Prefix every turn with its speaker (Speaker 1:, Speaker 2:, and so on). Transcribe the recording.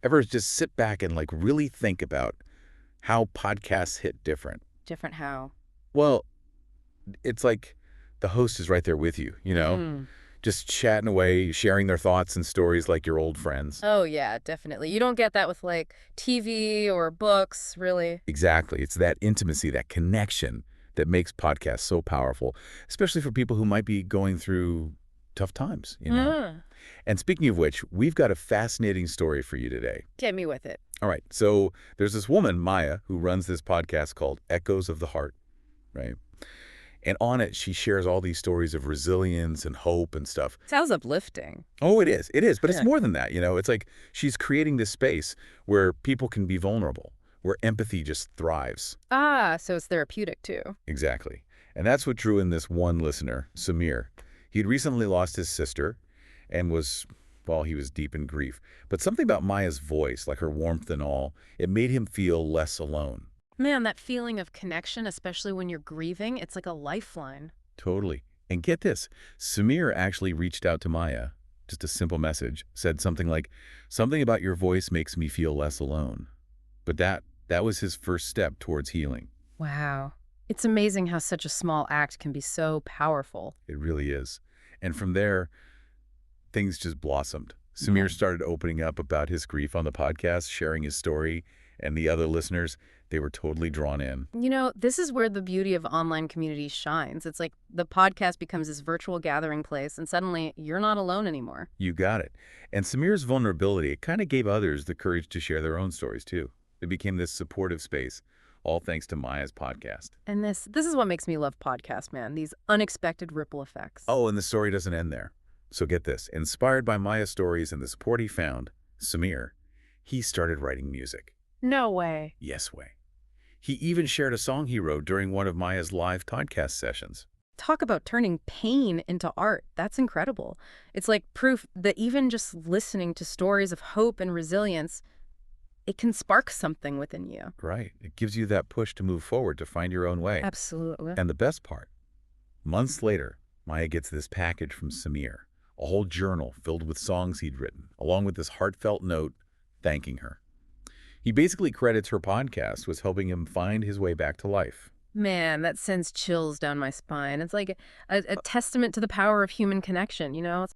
Speaker 1: Ever just sit back and like really think about how podcasts hit different?
Speaker 2: Different how?
Speaker 1: Well, it's like the host is right there with you,
Speaker 2: Mm.
Speaker 1: just chatting away, sharing their thoughts and stories like your old friends.
Speaker 2: Oh, yeah, definitely. You don't get that with, like, TV or books, really.
Speaker 1: Exactly. It's that intimacy, that connection that makes podcasts so powerful, especially for people who might be going through tough times.
Speaker 2: Mm.
Speaker 1: And speaking of which, we've got a fascinating story for you today.
Speaker 2: Get me with it.
Speaker 1: All right. So there's this woman, Maya, who runs this podcast called Echoes of the Heart, right? And on it, she shares all these stories of resilience and hope and stuff.
Speaker 2: Sounds uplifting.
Speaker 1: Oh, it is. It is. But it's
Speaker 2: Yeah.
Speaker 1: more than that. It's like she's creating this space where people can be vulnerable, where empathy just thrives.
Speaker 2: Ah, so it's therapeutic, too.
Speaker 1: Exactly. And that's what drew in this one listener, Samir. He'd recently lost his sister and well, he was deep in grief. But something about Maya's voice, like her warmth and all, it made him feel less alone.
Speaker 2: Man, that feeling of connection, especially when you're grieving, it's like a lifeline.
Speaker 1: Totally. And get this, Samir actually reached out to Maya, just a simple message, said something like, something about your voice makes me feel less alone. But that was his first step towards healing.
Speaker 2: Wow. It's amazing how such a small act can be so powerful.
Speaker 1: It really is. And from there, things just blossomed.
Speaker 2: Yeah.
Speaker 1: Samir started opening up about his grief on the podcast, sharing his story, and the other listeners, they were totally drawn in.
Speaker 2: This is where the beauty of online communities shines. It's like the podcast becomes this virtual gathering place, and suddenly you're not alone anymore.
Speaker 1: You got it. And Samir's vulnerability, it kind of gave others the courage to share their own stories too. It became this supportive space, all thanks to Maya's podcast.
Speaker 2: And this is what makes me love podcasts, man. These unexpected ripple effects.
Speaker 1: Oh, and the story doesn't end there. So get this, inspired by Maya's stories and the support he found, Samir, he started writing music.
Speaker 2: No way.
Speaker 1: Yes way. He even shared a song he wrote during one of Maya's live podcast sessions.
Speaker 2: Talk about turning pain into art. That's incredible. It's like proof that even just listening to stories of hope and resilience, it can spark something within you.
Speaker 1: Right. It gives you that push to move forward, to find your own way.
Speaker 2: Absolutely.
Speaker 1: And the best part, months later, Maya gets this package from Samir, a whole journal filled with songs he'd written, along with this heartfelt note thanking her. He basically credits her podcast with helping him find his way back to life.
Speaker 2: Man, that sends chills down my spine. It's like a testament to the power of human connection, you know?